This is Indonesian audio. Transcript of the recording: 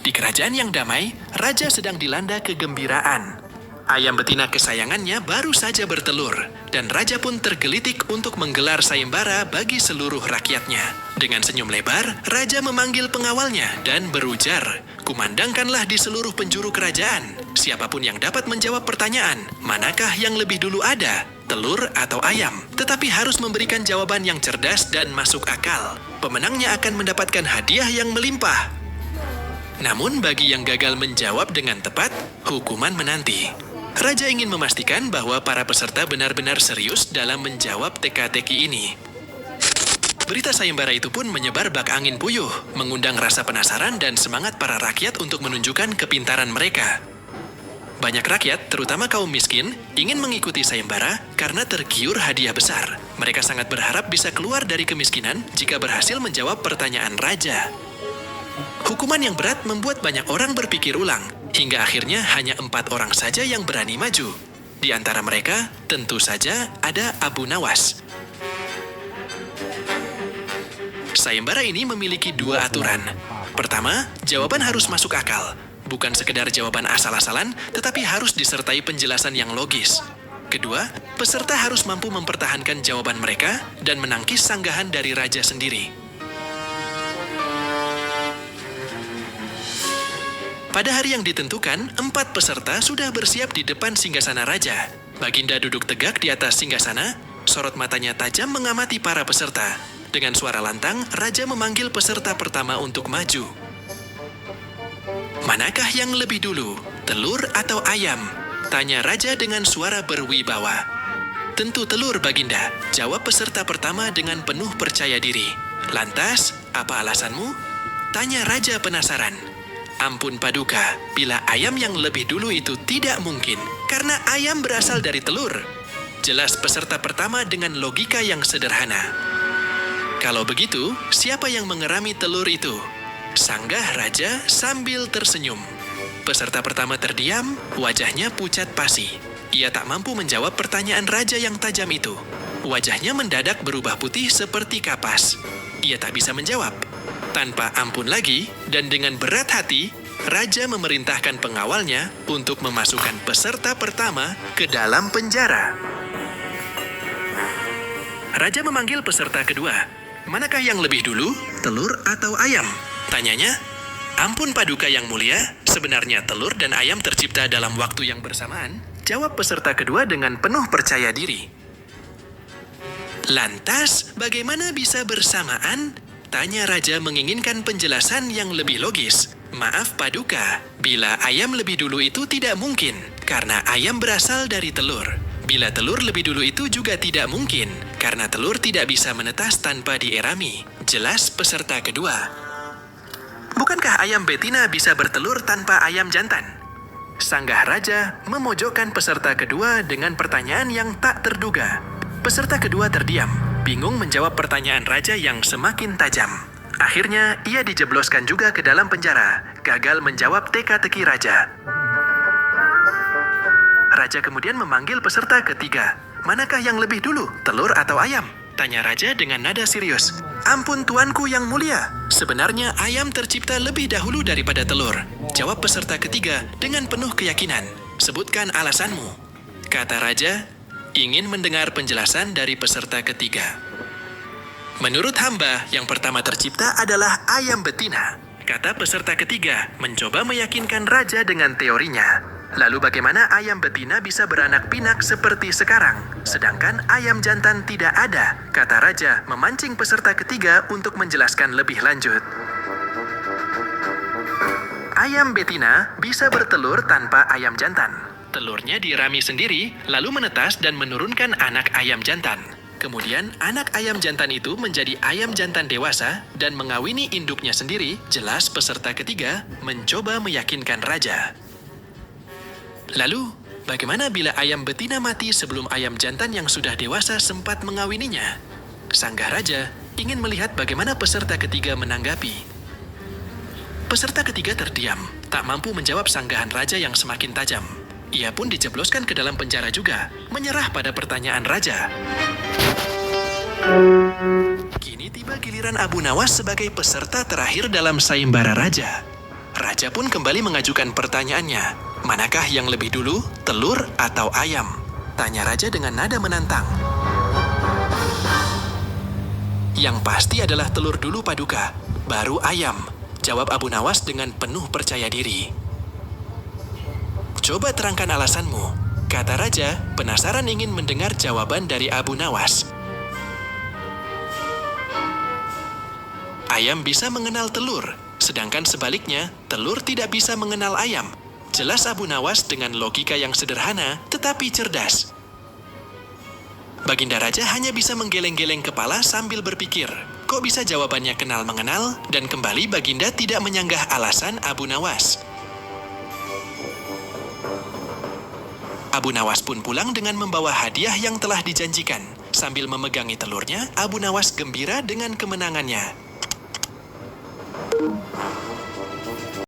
Di kerajaan yang damai, raja sedang dilanda kegembiraan. Ayam betina kesayangannya baru saja bertelur, dan raja pun tergelitik untuk menggelar sayembara bagi seluruh rakyatnya. Dengan senyum lebar, raja memanggil pengawalnya dan berujar, "Kumandangkanlah di seluruh penjuru kerajaan. Siapapun yang dapat menjawab pertanyaan, manakah yang lebih dulu ada, telur atau ayam? Tetapi harus memberikan jawaban yang cerdas dan masuk akal. Pemenangnya akan mendapatkan hadiah yang melimpah." Namun bagi yang gagal menjawab dengan tepat, hukuman menanti. Raja ingin memastikan bahwa para peserta benar-benar serius dalam menjawab teka-teki ini. Berita sayembara itu pun menyebar bak angin puyuh, mengundang rasa penasaran dan semangat para rakyat untuk menunjukkan kepintaran mereka. Banyak rakyat, terutama kaum miskin, ingin mengikuti sayembara karena tergiur hadiah besar. Mereka sangat berharap bisa keluar dari kemiskinan jika berhasil menjawab pertanyaan raja. Hukuman yang berat membuat banyak orang berpikir ulang, hingga akhirnya hanya 4 orang saja yang berani maju. Di antara mereka, tentu saja ada Abu Nawas. Sayembara ini memiliki 2 aturan. Pertama, jawaban harus masuk akal. Bukan sekedar jawaban asal-asalan, tetapi harus disertai penjelasan yang logis. Kedua, peserta harus mampu mempertahankan jawaban mereka dan menangkis sanggahan dari raja sendiri. Pada hari yang ditentukan, 4 peserta sudah bersiap di depan singgasana raja. Baginda duduk tegak di atas singgasana, sorot matanya tajam mengamati para peserta. Dengan suara lantang, raja memanggil peserta pertama untuk maju. "Manakah yang lebih dulu, telur atau ayam?" tanya raja dengan suara berwibawa. "Tentu telur, Baginda," jawab peserta pertama dengan penuh percaya diri. "Lantas, apa alasanmu?" tanya raja penasaran. "Ampun Paduka, bila ayam yang lebih dulu itu tidak mungkin, karena ayam berasal dari telur," jelas peserta pertama dengan logika yang sederhana. "Kalau begitu, siapa yang mengerami telur itu?" sanggah raja sambil tersenyum. Peserta pertama terdiam, wajahnya pucat pasi. Ia tak mampu menjawab pertanyaan raja yang tajam itu. Wajahnya mendadak berubah putih seperti kapas. Ia tak bisa menjawab. Tanpa ampun lagi, dan dengan berat hati, raja memerintahkan pengawalnya untuk memasukkan peserta pertama ke dalam penjara. Raja memanggil peserta kedua. "Manakah yang lebih dulu, telur atau ayam?" tanyanya. "Ampun Paduka yang mulia, sebenarnya telur dan ayam tercipta dalam waktu yang bersamaan," jawab peserta kedua dengan penuh percaya diri. "Lantas, bagaimana bisa bersamaan?" tanya raja menginginkan penjelasan yang lebih logis. "Maaf Paduka, bila ayam lebih dulu itu tidak mungkin, karena ayam berasal dari telur. Bila telur lebih dulu itu juga tidak mungkin, karena telur tidak bisa menetas tanpa dierami," jelas peserta kedua. "Bukankah ayam betina bisa bertelur tanpa ayam jantan?" sanggah raja memojokkan peserta kedua dengan pertanyaan yang tak terduga. Peserta kedua terdiam, bingung menjawab pertanyaan raja yang semakin tajam. Akhirnya, ia dijebloskan juga ke dalam penjara, gagal menjawab teka-teki raja. Raja kemudian memanggil peserta ketiga. "Manakah yang lebih dulu, telur atau ayam?" tanya raja dengan nada serius. "Ampun tuanku yang mulia, sebenarnya ayam tercipta lebih dahulu daripada telur," jawab peserta ketiga dengan penuh keyakinan. "Sebutkan alasanmu," kata raja, ingin mendengar penjelasan dari peserta ketiga. "Menurut hamba, yang pertama tercipta adalah ayam betina," kata peserta ketiga, mencoba meyakinkan raja dengan teorinya. "Lalu bagaimana ayam betina bisa beranak pinak seperti sekarang, sedangkan ayam jantan tidak ada?" kata raja, memancing peserta ketiga untuk menjelaskan lebih lanjut. "Ayam betina bisa bertelur tanpa ayam jantan. Telurnya dirami sendiri, lalu menetas dan menurunkan anak ayam jantan. Kemudian anak ayam jantan itu menjadi ayam jantan dewasa dan mengawini induknya sendiri," jelas peserta ketiga mencoba meyakinkan raja. "Lalu, bagaimana bila ayam betina mati sebelum ayam jantan yang sudah dewasa sempat mengawininya?" sanggah raja ingin melihat bagaimana peserta ketiga menanggapi. Peserta ketiga terdiam, tak mampu menjawab sanggahan raja yang semakin tajam. Ia pun dijebloskan ke dalam penjara juga, menyerah pada pertanyaan raja. Kini tiba giliran Abu Nawas sebagai peserta terakhir dalam sayembara raja. Raja pun kembali mengajukan pertanyaannya. Manakah yang lebih dulu, telur atau ayam? Tanya Raja dengan nada menantang. Yang pasti adalah telur dulu, Paduka. Baru ayam, jawab Abu Nawas dengan penuh percaya diri. Coba terangkan alasanmu, kata Raja, penasaran ingin mendengar jawaban dari Abu Nawas. Ayam bisa mengenal telur, sedangkan sebaliknya, telur tidak bisa mengenal ayam. Jelas Abu Nawas dengan logika yang sederhana, tetapi cerdas. Baginda Raja hanya bisa menggeleng-geleng kepala sambil berpikir, kok bisa jawabannya kenal-mengenal, dan kembali Baginda tidak menyanggah alasan Abu Nawas. Abu Nawas pun pulang dengan membawa hadiah yang telah dijanjikan. Sambil memegangi telurnya, Abu Nawas gembira dengan kemenangannya.